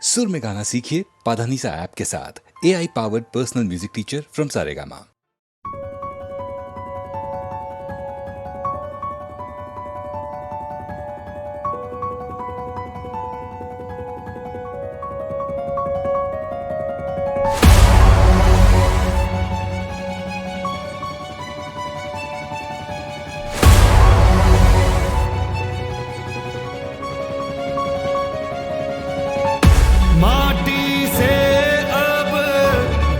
सुर में गाना सीखिए पाधानीसा ऐप के साथ। AI powered personal music teacher from Saregama. माटी से अब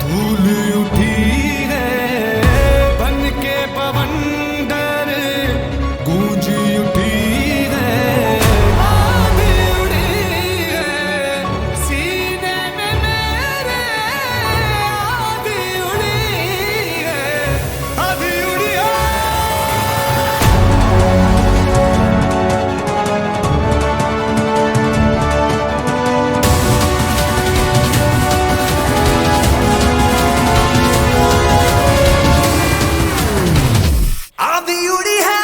धूल उठी है, बन के पवंडर गूंज उठी है। आंधी उड़ी है सीने में मेरे, आंधी उड़ी है, आंधी उड़ी है। आंधी उड़ी है,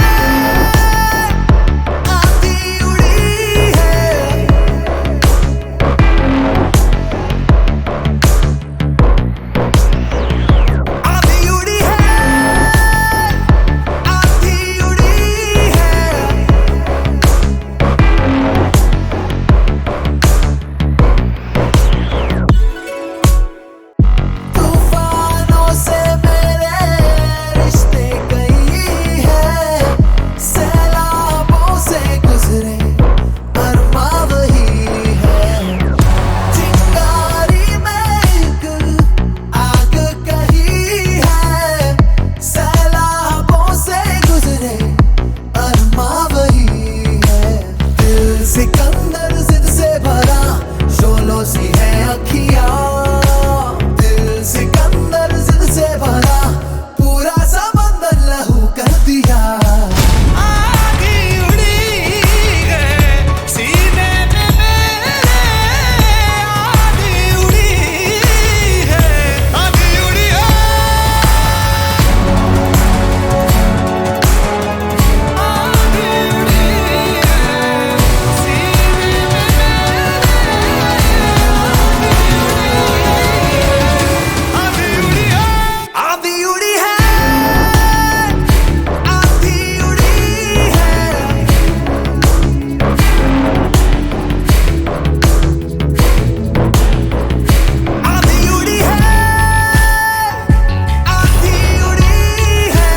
आंधी उड़ी है, आंधी उड़ी है, आंधी उड़ी है। तूफानों से मेरे रिश्ते कई है, सैलाबों से गुजरे अरमा वही है। चिंगारी में एक आग कही है, सैलाबों से गुजरे अरमा वही है। दिल सिकंदर जिद से भरा, शोलों सी है अखियां। दिल सिकंदर जिद से भरा, पूरा समंदर लहू कर दिया। आंधी उड़ी है सीने में मेरे, आंधी उड़ी है, आंधी उड़ी है, आंधी उड़ी है सीने में मेरे, आंधी उड़ी है, आंधी उड़ी है। आंधी उड़ी है, आंधी उड़ी है।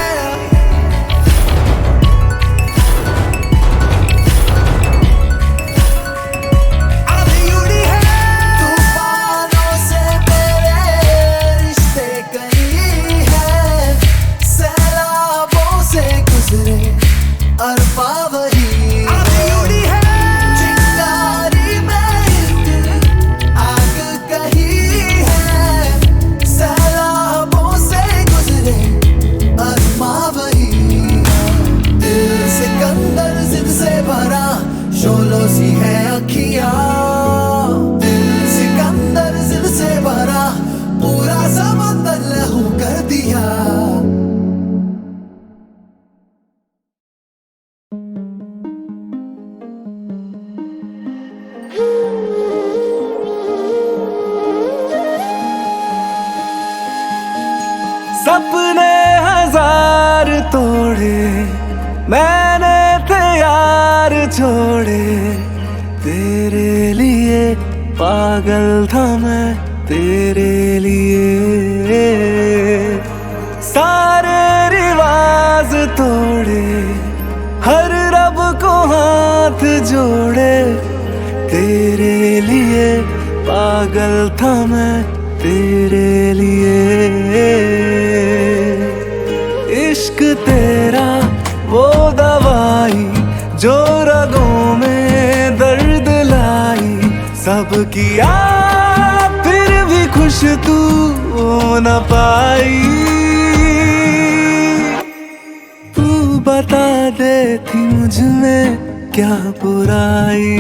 आंधी उड़ी है, तूफानों से मेरे रिश्ते कई है, सैलाबों से गुजरे अरमा वही। आंधी उड़ी है, चिंगारी में एक आग कही है, सैलाबों से गुजरे अरमा वही है। दिल सिकंदर जिद से भरा, शोलों सी है अखियां। दिल सिकंदर जिद से भरा, पूरा समंदर लहू कर दिया। सपने हजार तोड़े मैंने, थे यार छोड़े तेरे लिए। पागल था मैं तेरे लिए, सारे रिवाज तोड़े, हर रब को हाथ जोड़े तेरे लिए। पागल था मैं तेरे लिए। इश्क तेरा वो दवाई जो रगों में दर्द लाई, सब किया फिर भी खुश तू हो न पाई। तू बता दे थी मुझ में क्या बुराई,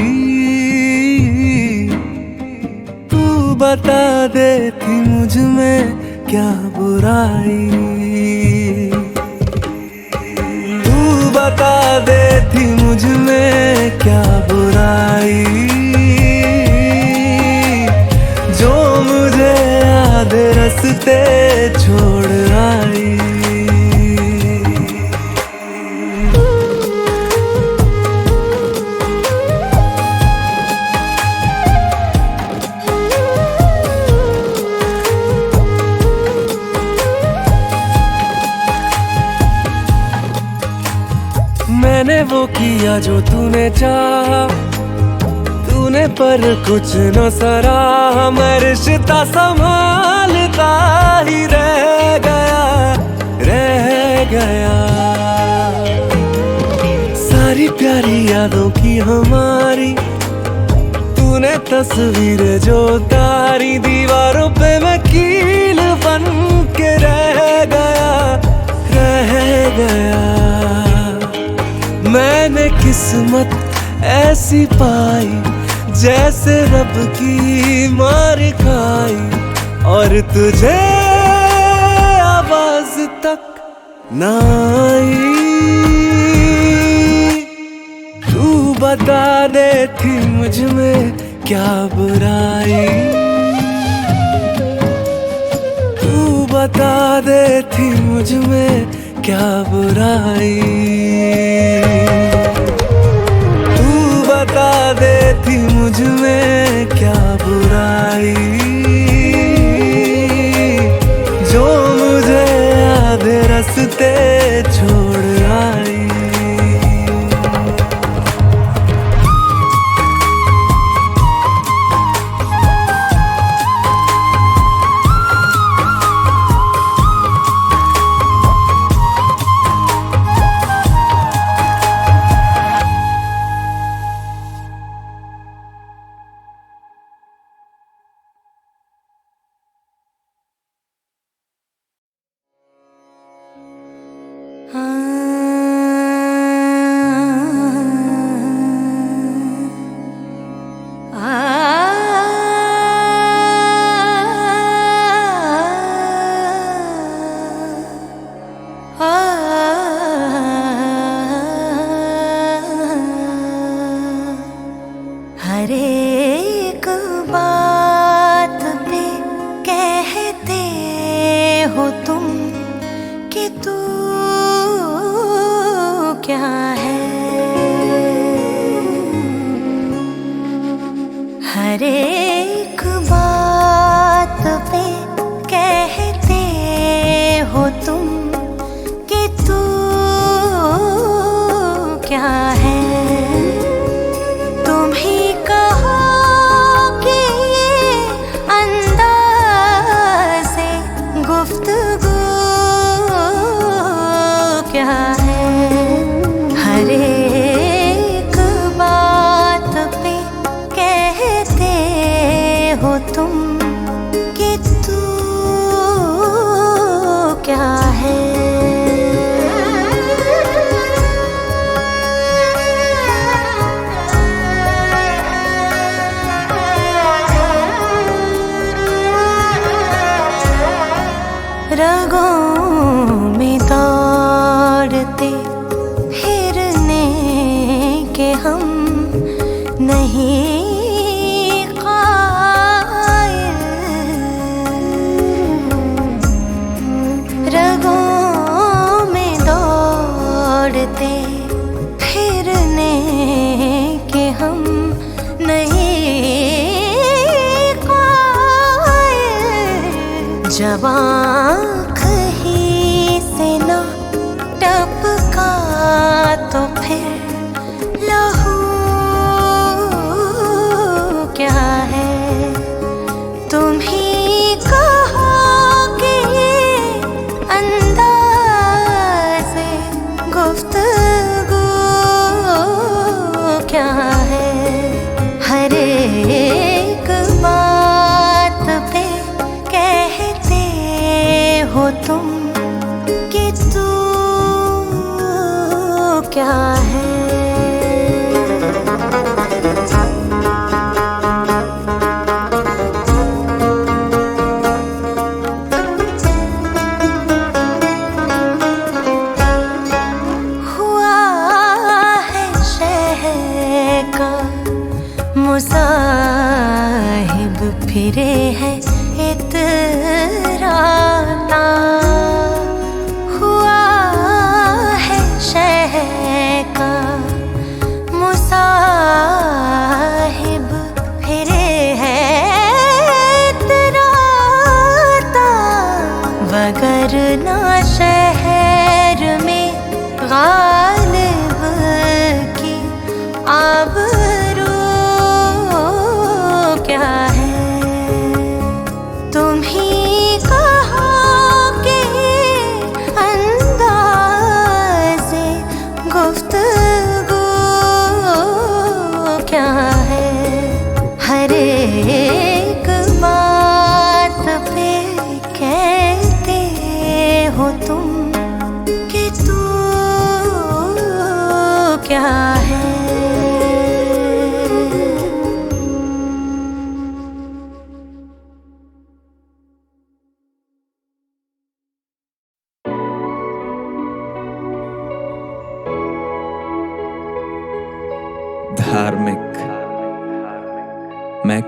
तू बता दे थी मुझ में क्या बुराई। तू बता दे थी मुझ में क्या बुराई। आधे रास्ते छोड़ आई। मैंने वो किया जो तूने चाहा, तूने पर कुछ न सराहा। मैं रिश्ता संभालता ही रह गया। सारी प्यारी यादों की हमारी तूने तस्वीर जो उतारी। दीवारों पे मैं कील बन के रह गया। मैंने किस्मत ऐसी पाई जैसे रब की मार खाई, और तुझे आवाज तक ना आई। तू बता दे थी मुझ में क्या बुराई, तू बता दे थी मुझ में क्या बुराई। तू बता दे थी मुझ में क्या बुराई, जो मुझे आधे रास्ते छोड़ आई। हर एक बात पे कहते हो तुम कि तू क्या है। हर एक बात पे कहते हो तुम कि तू क्या है। हर एक बात पे कहते हो तुम कि तू क्या है। रगों में दौड़ते फिरने के हम नहीं कायल। रगों में दौड़ते फिरने के हम नहीं कायल। जब आँख ही से ना टपका तो फिर लहू क्या है। तुम ही कहो कि अंदाज़े गुफ्तगू क्या है। हर एक बात पे कहते हो तुम कि तू क्या है। हुआ है शहर का मुसाहिब फिरे है इतना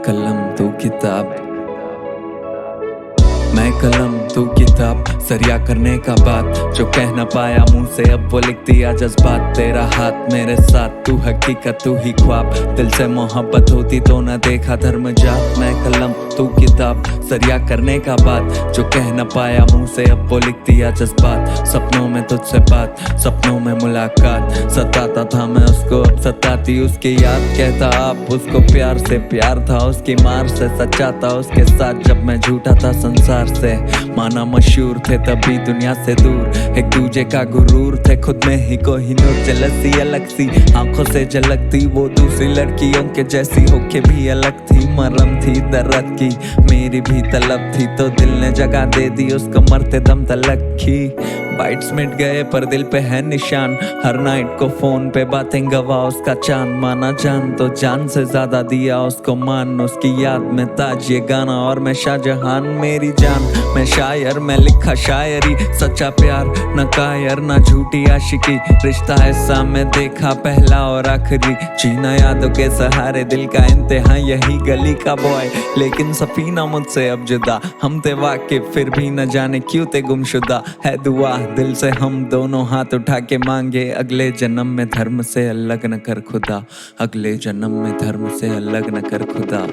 कलम तू किताब, मैं कलम तू किताब, सरिया करने का बात जो कह न पाया मुंह से अब वो लिख दिया जज्बात। तेरा हाथ मेरे साथ, तू हकीकत तू ही ख्वाब, दिल से मोहब्बत होती तो न देखा धर्म जात। मैं कलम तू किताब, सरिया करने का बात जो कह न पाया मुंह से अब वो लिख दिया जज्बात। सपनों में तुझसे बात, सपनों में मुलाकात, सताता था मैं उसको अब सताती उसकी याद। कहता आप उसको प्यार से प्यार था उसकी मार से, सच्चा था उसके साथ जब मैं झूठा था संसार से। माना मशहूर थे तभी दुनिया से दूर, एक दूजे का गुरूर थे खुद में ही कोहिनूर। जलसी अलग सी आंखों से झलकती वो दूसरी लड़कियों के जैसी होके भी अलग थी। मरम थी दर्द की मेरी भी तलब थी तो दिल ने जगह दे दी उसको मरते दम तलक की। बाइट्स मिट गए पर दिल पे है निशान, हर नाइट को फोन पे बातें गवा उसका चांद। माना जान तो जान से ज्यादा दिया उसको मान, उसकी याद में ताज ये गाना और मैं शाहजहान। मेरी जान मैं शायर, मैं लिखा शायरी, सच्चा प्यार न कायर न झूठी आशिकी। रिश्ता ऐसा मैं देखा पहला और आखिरी, जीना यादों के सहारे दिल का इंतहा यही गली का बॉय। लेकिन सफीना मुझसे अब जुदा, हम थे वाकिफ फिर भी न जाने क्यों थे गुमशुदा। है दुआ दिल से हम दोनों हाथ उठा के मांगे, अगले जन्म में धर्म से अलग न कर खुदा, अगले जन्म में धर्म से अलग न कर खुदा।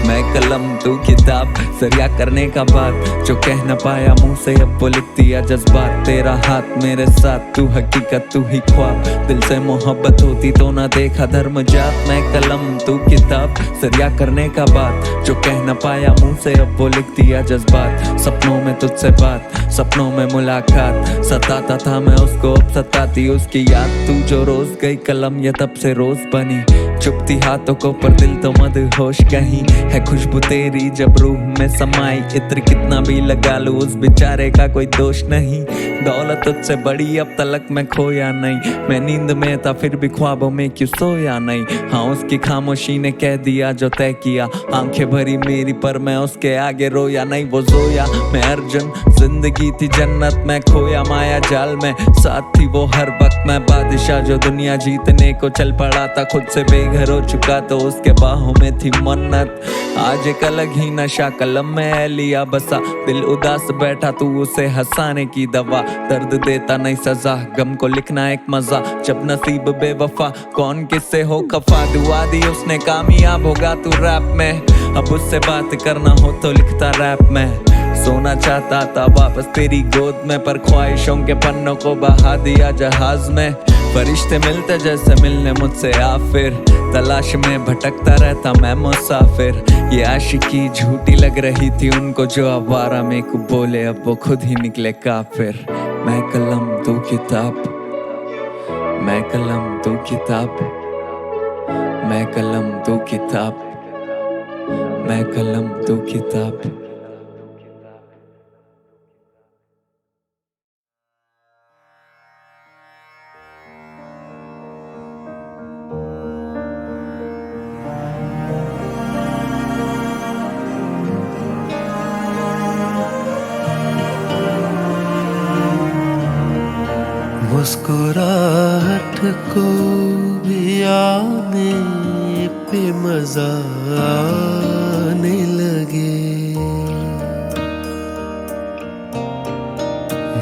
मैं कलम तू किताब, सरिया करने का बात जो कह न पाया मुंह से अब वो लिख दिया जज्बात। तेरा हाथ मेरे साथ, तू हकीकत तू ही ख्वाब, दिल से मोहब्बत होती तो ना देखा धर्म जात। मैं कलम तू किताब, सरिया करने का बात जो कह न पाया मुंह से अब वो लिख दिया जज्बात। सपनों में तुझसे बात, सपनों में मुलाकात, सताता था मैं उसको अब सताती उसकी याद। तू जो रोज गई कलम ये तब से रोज बनी, चुपती हाथों को पर दिल तो मदहोश कहीं। है खुशबू तेरी जब रूह में समाई, इत्र कितना भी लगा लूं उस बेचारे का कोई दोष नहीं। दौलत तुझसे बड़ी अब तलक मैं खोया नहीं, मैं नींद में था फिर भी ख्वाबों में क्यों सोया नहीं। हाँ उसकी खामोशी ने कह दिया जो तय किया, आंखें भरी मेरी पर मैं उसके आगे रोया नहीं। वो जोया मैं अर्जुन, जिंदगी थी जन्नत मैं खोया माया जाल में। साथ थी वो हर वक्त मैं बादशाह जो दुनिया जीतने को चल पड़ा था, खुद से बेघर हो चुका तो उसके बाहों में थी मन्नत। आज एक अलग ही नशा कलम में लिया बसा, दिल उदास बैठा तू उसे हंसाने की दवा। दर्द देता नहीं सजा, गम को लिखना एक मजा, जब नसीब बेवफा कौन किससे हो खफा। दुआ दी उसने कामयाब होगा तू रैप में, अब उससे बात करना हो तो लिखता रैप में। सोना चाहता था वापस तेरी गोद में, पर ख्वाहिशों के पन्नों को बहा दिया जहाज में। फरिश्ते मिलते जैसे मिलने मुझसे आ फिर, तलाश में भटकता रहता मैं मुसाफिर। ये आशिकी झूठी लग रही थी उनको जो आवारा में को बोले, अब वो खुद ही निकले काफिर। मैं कलम तू किताब, मैं कलम तू किताब, मैं कलम तू किताब, मैं कलम तू किताब। मुस्कुराहट को भी आने पे मजा आने लगे,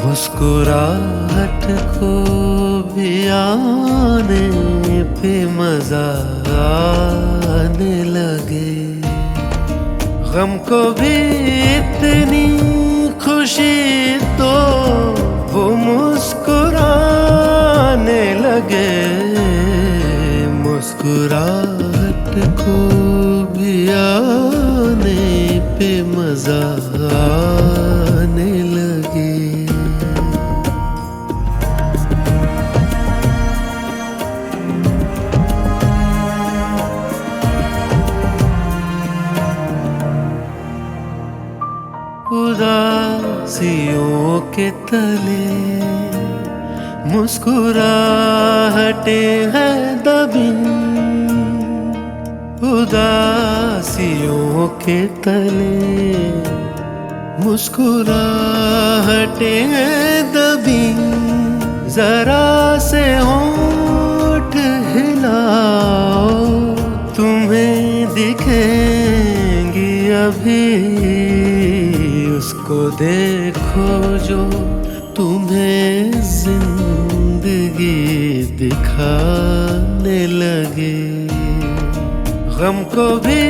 मुस्कुराहट को भी आने पे मजा आने लगे। गम को भी इतनी खुशी तो वो मुस्कुराने लगे, मुस्कुराहट को भी आने पे मजा आने लगे। उदासियों के तले मुस्कुराहटे हैं दबी, उदासियों के तले मुस्कुराहटे हैं दबी। जरा से होंठ हिलाओ, तुम्हें दिखेंगी अभी, उसको देखो जो तुम्हें जिंदगी दिखाने लगे। गम को भी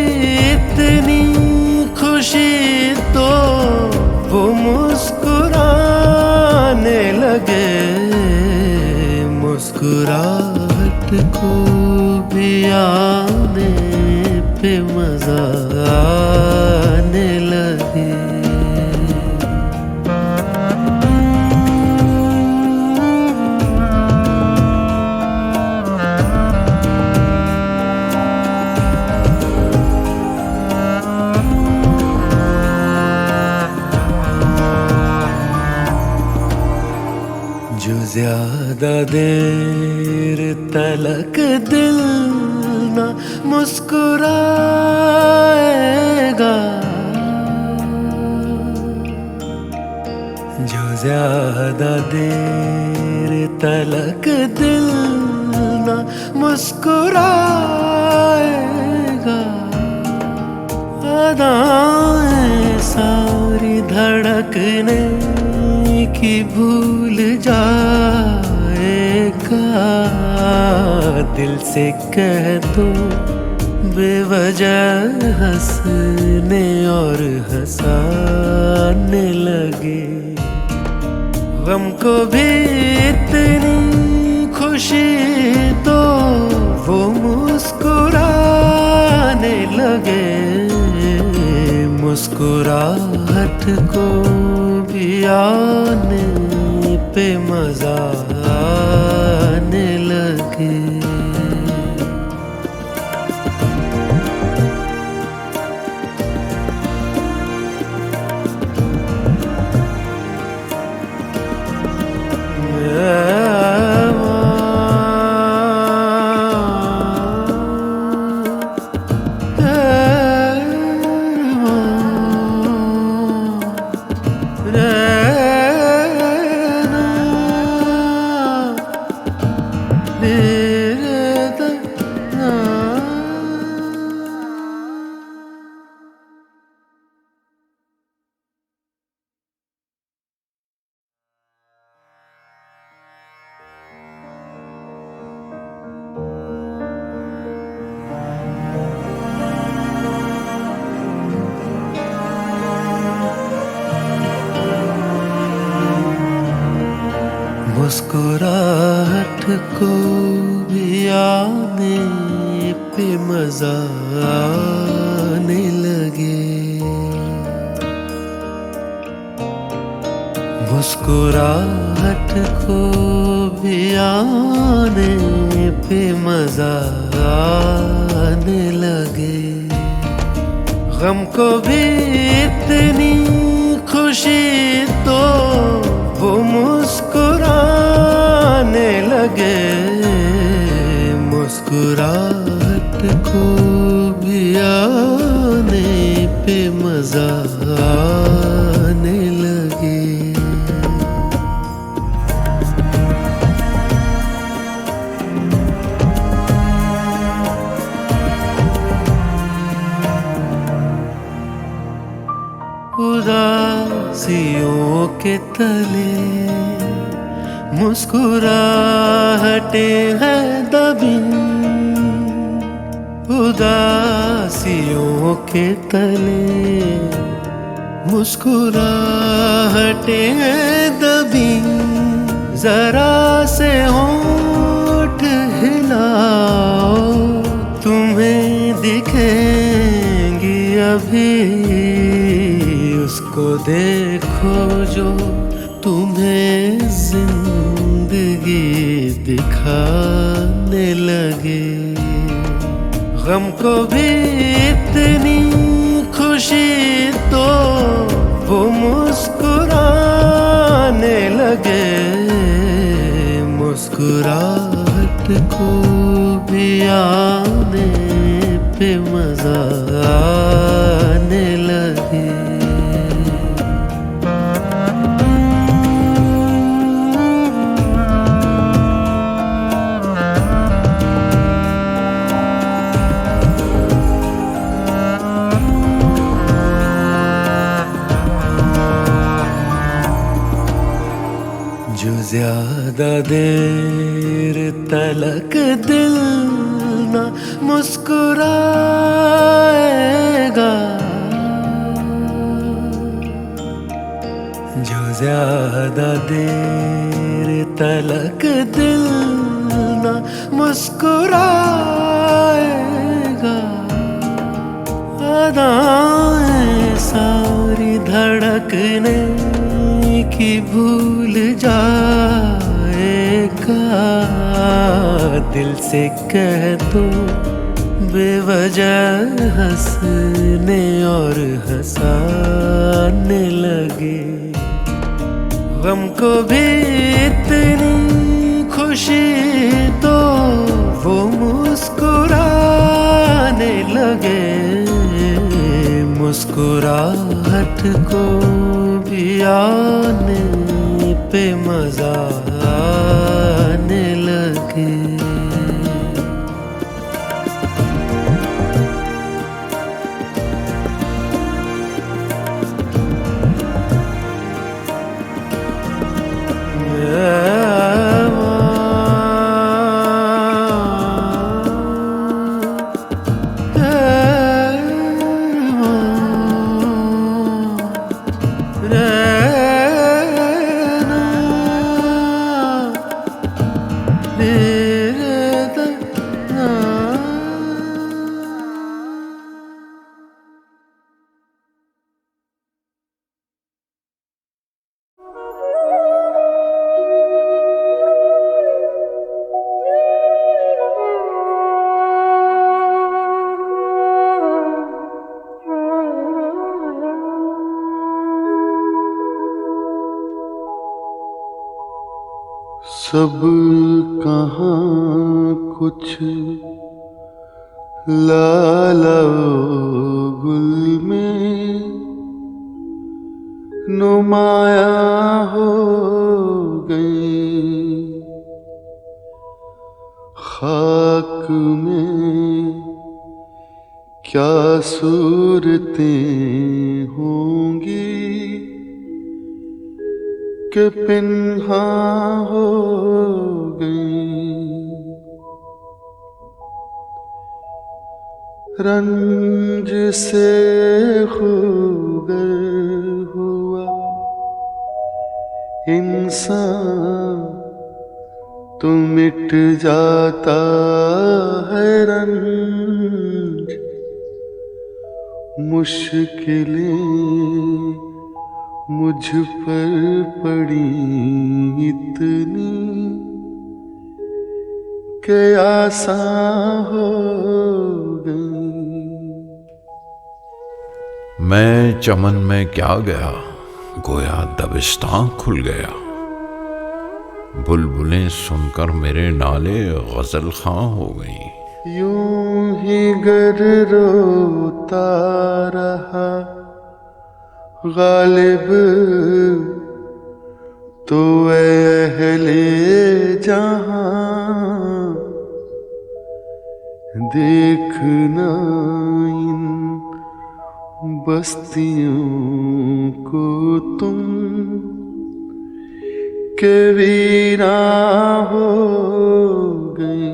इतनी खुशी तो वो मुस्कुराने लगे। मुस्कुराहट को भी आने पे मजा आने लगे। जो ज्यादा देर तलक दिल न मुस्कुराएगा, जो ज्यादा देर तलक दिल न मुस्कुराएगा, अदाएं सारी धड़कने की भूल जाएगा। दिल से कह दो बेवजह हंसने और हंसाने लगे। गम को भी इतनी खुशी तो वो मुस्कुराने लगे। मुस्कुराहट को भी आने पे मजा आने लगे। मुस्कुराहट को भी आने पे मजा आने लगे। मुस्कुराहट को भी आने पे मजा आने लगे। गम को भी इतनी खुशी तो वो मुस्कुराने लगे। मुस्कुराहट को भी आने पे मजा आने लगे। उदासियों के तले मुस्कुराहटें हैं दबी। उदासियों के तले मुस्कुराहटें हैं दबी। जरा से होंठ हिलाओ, तुम्हें दिखेंगी अभी। उसको देखो जो तुम्हें जिंदगी दिखाने लगे। गम को भी इतनी खुशी तो वो मुस्कुराने लगे। मुस्कुराहट को भी आने पे मजा आने लगे। ज्यादा देर तलक दिल ना मुस्कुराएगा, जो ज्यादा देर तलक दिल ना मुस्कुराएगा, अदाएं सारी धड़कने की भूल जाएगा, दिल से कह दो बेवजह हंसने और हंसाने लगे, गम को भी इतनी खुशी तो वो मुस्कुराने लगे, मुस्कुराहट को भी आने पे मजा आने लगे। सब कहाँ कुछ लाला गुल में नुमाया हो गई, खाक में क्या सूरतें होंगी कि पिन्हा हो गई, रंज से खूगर हुआ इंसान तो मिट जाता है रंज, मुश्किलें मुझ पर पड़ी इतनी कि आसान हो गई। मैं चमन में क्या गया, गोया दबिस्तां खुल गया, बुलबुलें सुनकर मेरे नाले गजल खां हो गई। यूं ही गर रोता रहा गालिब तो अहले जहां, देखना इन बस्तियों को तुम के वीरा हो गई।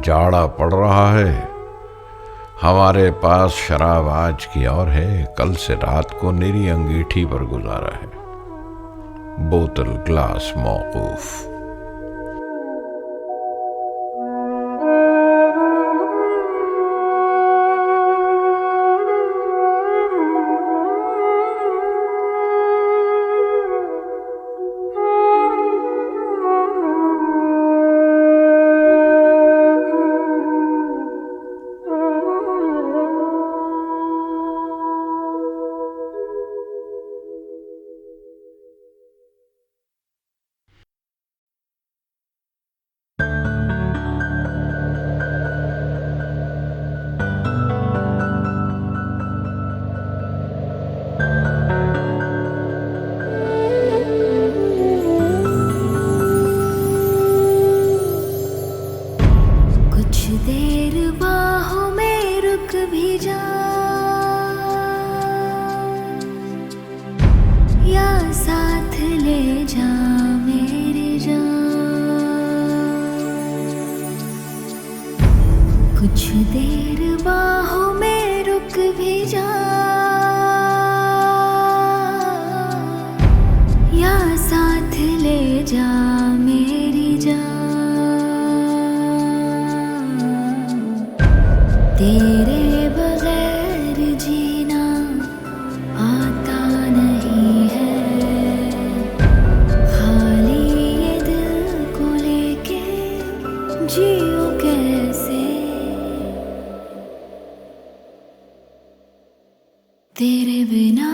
जाड़ा पड़ रहा है, हमारे पास शराब आज की और है, कल से रात को निरी अंगीठी पर गुजारा है, बोतल ग्लास मौकूफ। बाहों में रुक भी जा, या साथ ले जा मेरी जान। कुछ देर बाहों में रुक भी जा, या साथ ले जा मेरी जान। तेरे बगैर जीना आता नहीं है, खाली ये दिल को लेके जियो कैसे। तेरे बिना